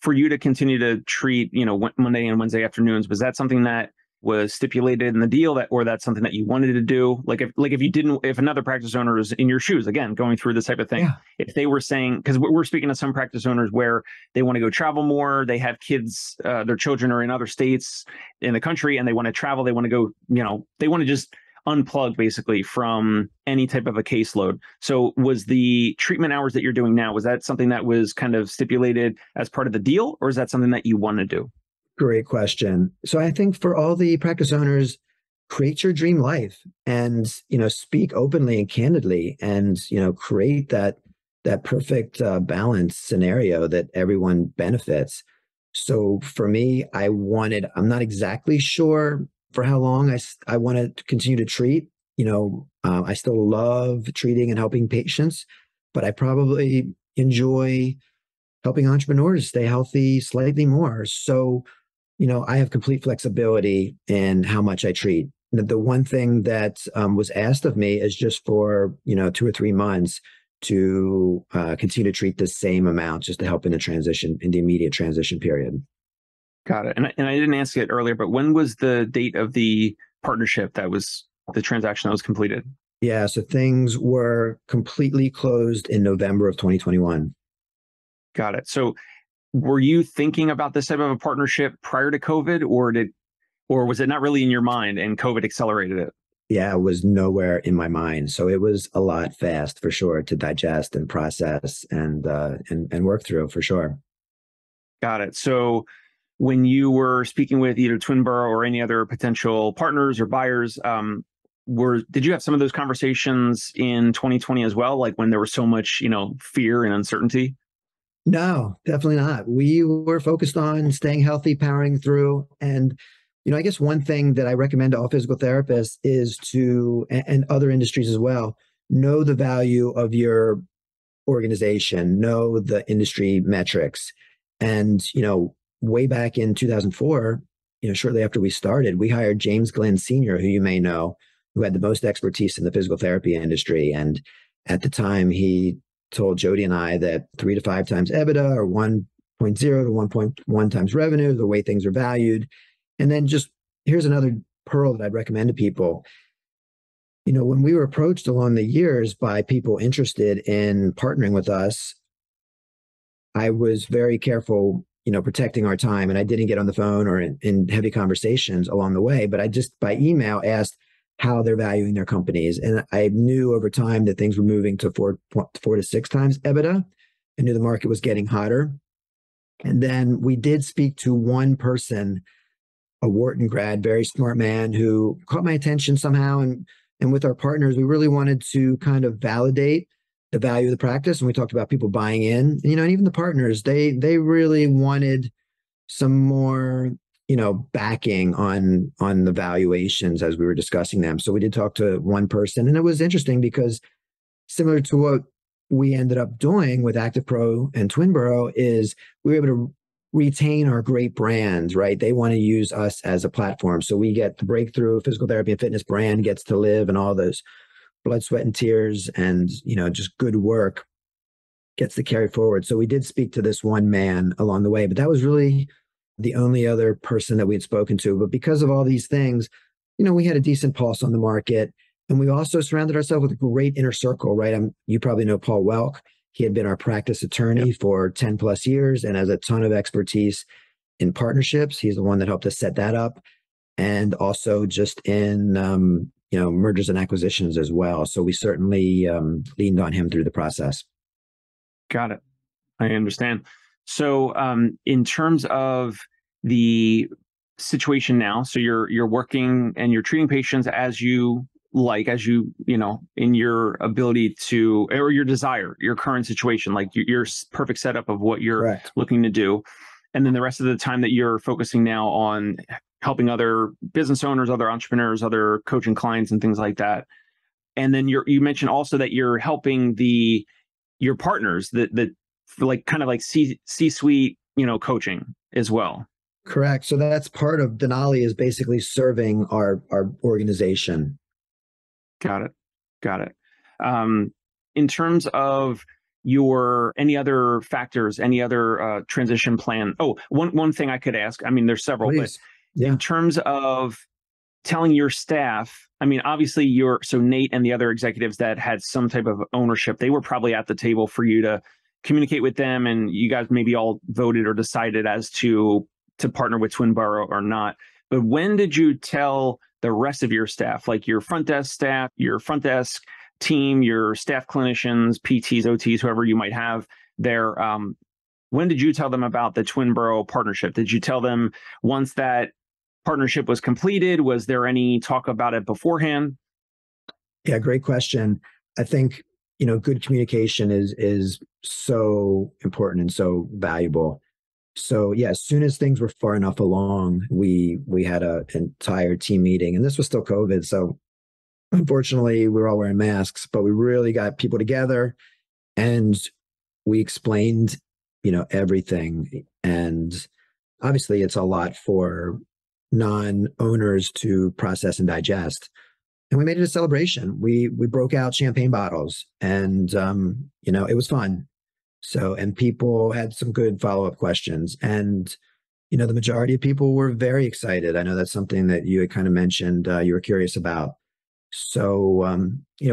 for you to continue to treat, Monday and Wednesday afternoons, was that something that was stipulated in the deal, or that's something that you wanted to do? If another practice owner is in your shoes, again, going through this type of thing, Yeah. if they were saying, because we're speaking to some practice owners where they want to go travel more, they have kids, their children are in other states in the country and they want to travel, they want to go, they want to just unplug basically from any type of a caseload. So was the treatment hours that you're doing now, was that something that was kind of stipulated as part of the deal, or is that something that you want to do? Great question. So I think for all the practice owners, create your dream life and, speak openly and candidly and, create that perfect balance scenario that everyone benefits. So for me, I'm not exactly sure for how long I want to continue to treat. I still love treating and helping patients, but I probably enjoy helping entrepreneurs stay healthy slightly more. So, I have complete flexibility in how much I treat. The one thing that was asked of me is just for, 2 or 3 months to continue to treat the same amount just to help in the immediate transition period. Got it. And I didn't ask it earlier, but when was the date of the partnership that was the transaction that was completed? Yeah, so things were completely closed in November of 2021. Got it. So were you thinking about this type of a partnership prior to COVID, or was it not really in your mind and COVID accelerated it? Yeah, it was nowhere in my mind. So it was a lot fast for sure to digest and process and work through for sure. Got it. So when you were speaking with either Twinborough or any other potential partners or buyers, did you have some of those conversations in 2020 as well? Like when there was so much, fear and uncertainty? No, definitely not. We were focused on staying healthy, powering through. And, I guess one thing that I recommend to all physical therapists is and other industries as well, know the value of your organization, know the industry metrics. And, way back in 2004, shortly after we started, we hired James Glenn Sr., who you may know, who had the most expertise in the physical therapy industry. And at the time, he told Jody and I that 3 to 5 times EBITDA or 1.0 to 1.1 times revenue, the way things are valued. And then here's another pearl that I'd recommend to people. When we were approached along the years by people interested in partnering with us, I was very careful, protecting our time. And I didn't get on the phone or in heavy conversations along the way, but I just by email asked how they're valuing their companies. And I knew over time that things were moving to 4 to 6 times EBITDA. I knew the market was getting hotter. And then we did speak to one person, a Wharton grad, very smart man who caught my attention somehow. And with our partners, we really wanted to kind of validate the value of the practice. And we talked about people buying in, and even the partners, they really wanted some more, backing on the valuations as we were discussing them. So we did talk to one person, and it was interesting because similar to what we ended up doing with Active Pro and Twinborough is we were able to retain our great brands, right? They want to use us as a platform. So we get the Breakthru Physical Therapy and Fitness brand gets to live, and all those blood, sweat, and tears and, just good work gets to carry forward. So we did speak to this one man along the way, but that was really the only other person that we had spoken to. But because of all these things, we had a decent pulse on the market. And we also surrounded ourselves with a great inner circle, right? You probably know Paul Welk. He had been our practice attorney for 10 plus years and has a ton of expertise in partnerships. He's the one that helped us set that up. And also just in, mergers and acquisitions as well. So we certainly leaned on him through the process. Got it. I understand. So in terms of the situation now, so you're working and you're treating patients as you in your ability to, or your desire, your current situation, like your perfect setup of what you're Correct. looking to do. And then the rest of the time that you're focusing now on helping other business owners, other entrepreneurs, other coaching clients and things like that. And then you mentioned also that you're helping your partners that like kind of like C-suite, coaching as well. Correct. So that's part of Denali is basically serving our organization. Got it. In terms of your any other factors, any other transition plan? Oh, one thing I could ask. I mean, there's several, Please. but in terms of telling your staff, I mean, obviously so Nate and the other executives that had some type of ownership, they were probably at the table for you to communicate with them, and you guys maybe all voted or decided as to partner with Twinboro or not. But when did you tell the rest of your staff, like your front desk staff, your front desk team, your staff clinicians, PTs, OTs, whoever you might have there, when did you tell them about the Twinboro partnership? Did you tell them once that partnership was completed? Was there any talk about it beforehand? Yeah, great question. I think, good communication is so important and so valuable. So yeah, as soon as things were far enough along, we had an entire team meeting, and this was still COVID. So unfortunately, we were all wearing masks, but we really got people together and we explained, everything. And obviously it's a lot for non-owners to process and digest. And we made it a celebration. We broke out champagne bottles, and it was fun. So, and people had some good follow-up questions, and the majority of people were very excited. I know that's something that you had kind of mentioned you were curious about. So,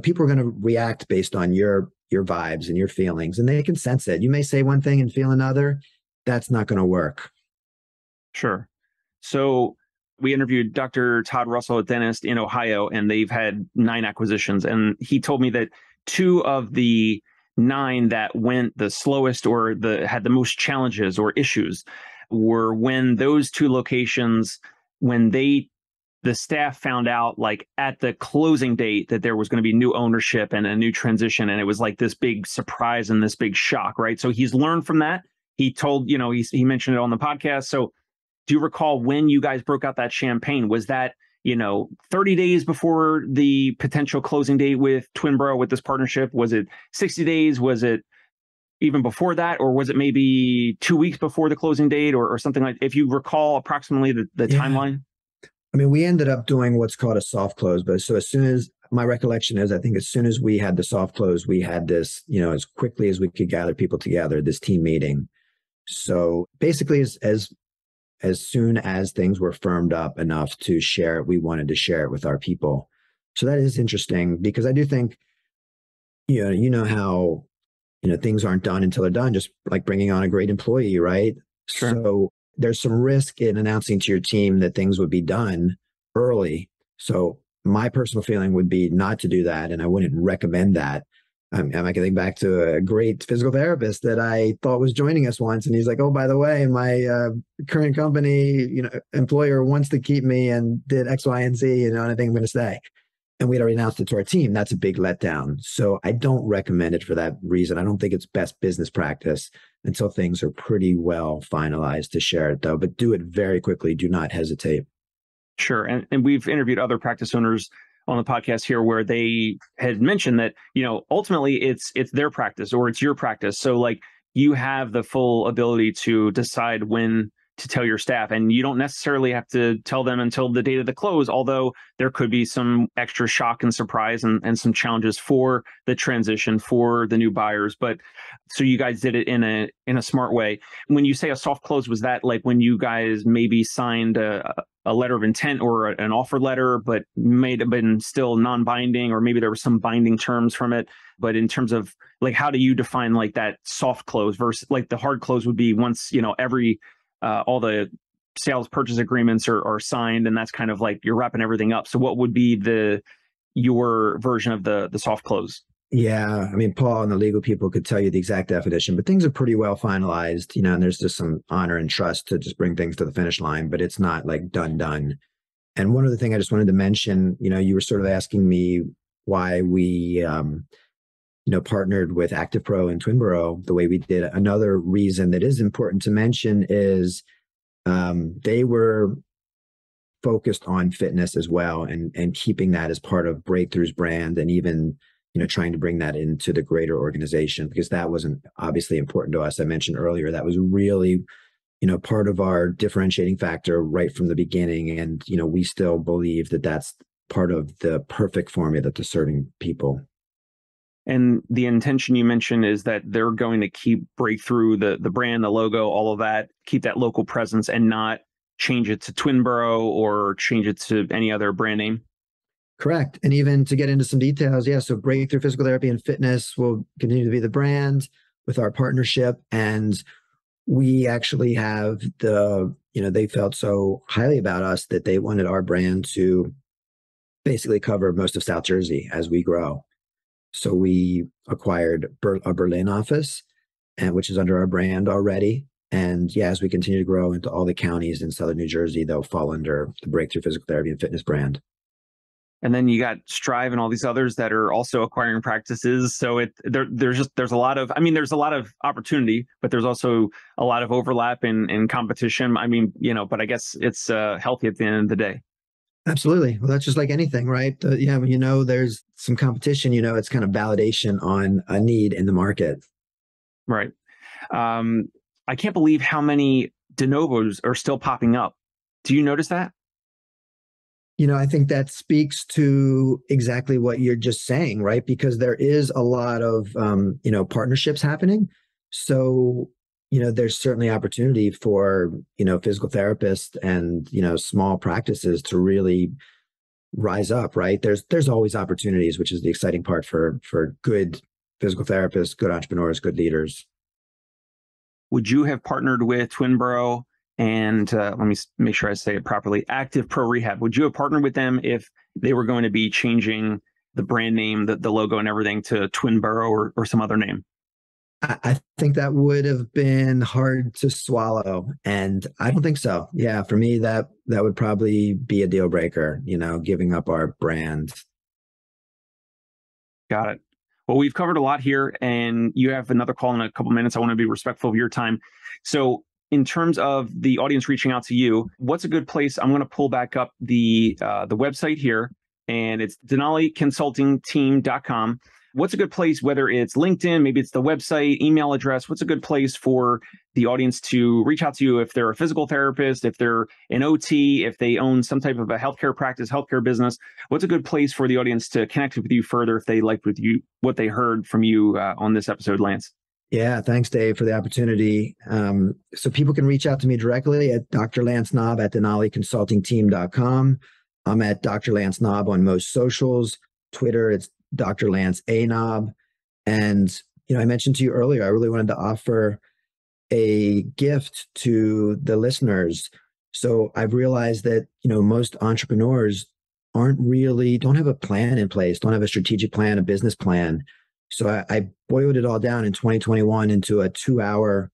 people are going to react based on your vibes and your feelings, and they can sense it. You may say one thing and feel another. That's not going to work. Sure. So we interviewed Dr. Todd Russell, a dentist in Ohio, and they've had 9 acquisitions. And he told me that 2 of the 9 that went the slowest or had the most challenges or issues were when those 2 locations, when the staff found out, like at the closing date, that there was going to be new ownership and a new transition. And it was like this big surprise and this big shock, right? So he's learned from that. He told, he mentioned it on the podcast. So do you recall when you guys broke out that champagne? Was that, 30 days before the potential closing date with Twinboro with this partnership? Was it 60 days? Was it even before that? Or was it maybe 2 weeks before the closing date or something like, if you recall approximately the timeline? I mean, we ended up doing what's called a soft close. But so as soon as, my recollection is, I think as soon as we had the soft close, we had this, as quickly as we could gather people together, this team meeting. So basically as soon as things were firmed up enough to share it, we wanted to share it with our people. So that is interesting, because I do think, how, things aren't done until they're done, just like bringing on a great employee, right? Sure. So there's some risk in announcing to your team that things would be done early. So my personal feeling would be not to do that. And I wouldn't recommend that. I'm getting back to a great physical therapist that I thought was joining us once. And he's like, oh, by the way, my current company, employer wants to keep me and did X, Y, and Z, and I think I'm going to stay. And we'd already announced it to our team. That's a big letdown. So I don't recommend it for that reason. I don't think it's best business practice until things are pretty well finalized to share it, though. But do it very quickly. Do not hesitate. Sure. And we've interviewed other practice owners on the podcast here where they had mentioned that, ultimately it's their practice or it's your practice. So like you have the full ability to decide when to tell your staff, and you don't necessarily have to tell them until the date of the close, although there could be some extra shock and surprise and some challenges for the transition for the new buyers. But so you guys did it in a smart way. When you say a soft close, was that like when you guys maybe signed a letter of intent or an offer letter, but may have been still non-binding, or maybe there were some binding terms from it? But in terms of like, how do you define like that soft close versus like the hard close would be once, all the sales purchase agreements are signed, and that's kind of like you're wrapping everything up. So what would be your version of the soft close? Yeah. I mean, Paul and the legal people could tell you the exact definition, but things are pretty well finalized, and there's just some honor and trust to just bring things to the finish line, but it's not like done. And one other thing I just wanted to mention, you were sort of asking me why we, partnered with ActivePro and Twinboro the way we did. Another reason that is important to mention is they were focused on fitness as well, and keeping that as part of Breakthru's brand, and even trying to bring that into the greater organization, because that wasn't obviously important to us. I mentioned earlier that was really part of our differentiating factor right from the beginning, and we still believe that that's part of the perfect formula to serving people. And the intention you mentioned is that they're going to keep Breakthru, the brand, the logo, all of that, keep that local presence and not change it to Twinborough or change it to any other brand name. Correct. And even to get into some details, yeah, so Breakthru Physical Therapy and Fitness will continue to be the brand with our partnership. And we actually have they felt so highly about us that they wanted our brand to basically cover most of South Jersey as we grow. So we acquired a Berlin office, which is under our brand already. And yeah, as we continue to grow into all the counties in Southern New Jersey, they'll fall under the Breakthru Physical Therapy and Fitness brand. And then you got Strive and all these others that are also acquiring practices. So there's a lot of, there's a lot of opportunity, but there's also a lot of overlap and competition. But I guess it's healthy at the end of the day. Absolutely. Well, that's just like anything, right? When there's some competition, it's kind of validation on a need in the market. Right. I can't believe how many de novos are still popping up. Do you notice that? I think that speaks to exactly what you're just saying, right? Because there is a lot of, partnerships happening. So, there's certainly opportunity for, physical therapists and, small practices to really rise up, right? There's always opportunities, which is the exciting part for good physical therapists, good entrepreneurs, good leaders. Would you have partnered with Twinborough and let me make sure I say it properly, Active Pro Rehab? Would you have partnered with them if they were going to be changing the brand name, the logo and everything to Twinborough or some other name? I think that would have been hard to swallow. And I don't think so. Yeah, for me, that would probably be a deal breaker, giving up our brand. Got it. Well, we've covered a lot here, and you have another call in a couple minutes. I want to be respectful of your time. So in terms of the audience reaching out to you, what's a good place? I'm going to pull back up the website here, and it's DenaliConsultingTeam.com. What's a good place, whether it's LinkedIn, maybe it's the website, email address, what's a good place for the audience to reach out to you if they're a physical therapist, if they're an OT, if they own some type of a healthcare practice, healthcare business? What's a good place for the audience to connect with you further if they liked with you what they heard from you on this episode, Lance? Yeah, thanks, Dave, for the opportunity. So people can reach out to me directly at Dr. Lance Knaub at DenaliConsultingTeam.com. I'm at Dr. Lance Knaub on most socials. Twitter, it's Dr. Lance A. Knaub. And, I mentioned to you earlier, I really wanted to offer a gift to the listeners. So I've realized that, most entrepreneurs don't have a plan in place, don't have a strategic plan, a business plan. So I boiled it all down in 2021 into a 2-hour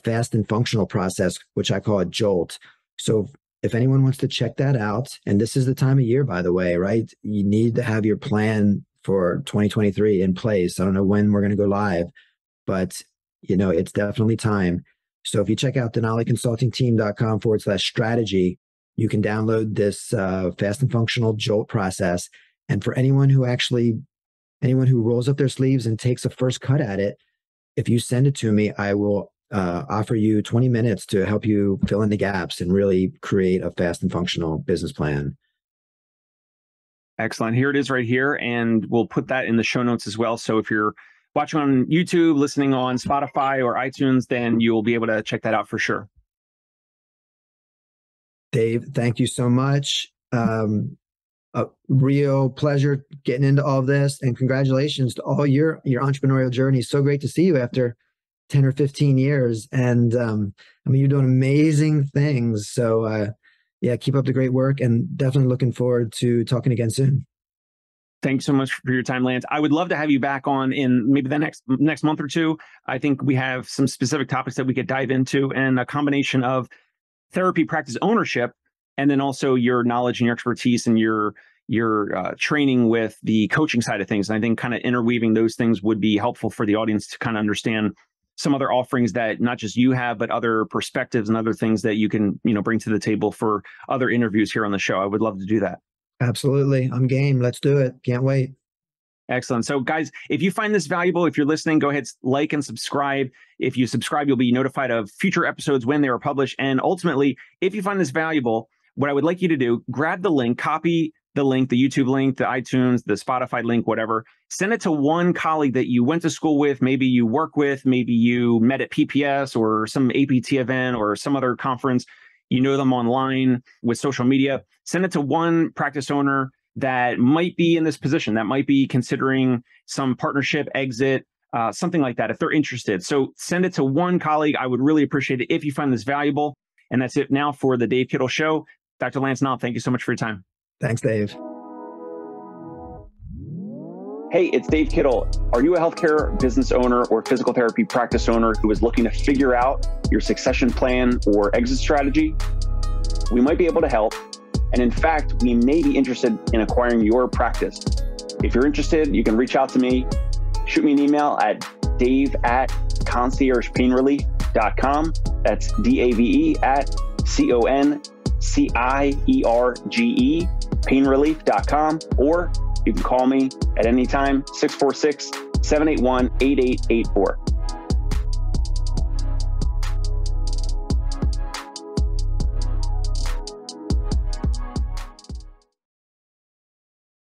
fast and functional process, which I call a JOLT. So if anyone wants to check that out, and this is the time of year, by the way, right? You need to have your plan for 2023 in place. I don't know when we're going to go live, but it's definitely time. So if you check out DenaliConsultingTeam.com/strategy, you can download this fast and functional JOLT process. And for anyone who rolls up their sleeves and takes a first cut at it, if you send it to me, I will offer you 20 minutes to help you fill in the gaps and really create a fast and functional business plan. Excellent. Here it is right here. And we'll put that in the show notes as well. So if you're watching on YouTube, listening on Spotify or iTunes, then you'll be able to check that out for sure. Dave, thank you so much. A real pleasure getting into all of this, and congratulations to all your entrepreneurial journey. So great to see you after 10 or 15 years. And you're doing amazing things. So yeah, keep up the great work, and definitely looking forward to talking again soon. Thanks so much for your time, Lance. I would love to have you back on in maybe the next month or two. I think we have some specific topics that we could dive into, and a combination of therapy practice ownership, and then also your knowledge and your expertise and your training with the coaching side of things. And I think kind of interweaving those things would be helpful for the audience to kind of understand some other offerings that not just you have, but other perspectives and other things that you can, bring to the table for other interviews here on the show. I would love to do that. Absolutely. I'm game. Let's do it. Can't wait. Excellent. So guys, if you find this valuable, if you're listening, go ahead, like and subscribe. If you subscribe, you'll be notified of future episodes when they are published. And ultimately, if you find this valuable, what I would like you to do, grab the link, copy the link, the YouTube link, the iTunes, the Spotify link, whatever. Send it to one colleague that you went to school with, maybe you work with, maybe you met at PPS or some APT event or some other conference. You know them online with social media. Send it to one practice owner that might be in this position, that might be considering some partnership exit, something like that, if they're interested. So send it to one colleague. I would really appreciate it if you find this valuable. And that's it now for the Dave Kittle Show. Dr. Lance Knaub, thank you so much for your time. Thanks, Dave. Hey, it's Dave Kittle. Are you a healthcare business owner or physical therapy practice owner who is looking to figure out your succession plan or exit strategy? We might be able to help. And in fact, we may be interested in acquiring your practice. If you're interested, you can reach out to me. Shoot me an email at dave@conciergepainrelief.com. That's DAVE at CONCIERGE, painrelief.com. Or you can call me at any time, 646-781-8884.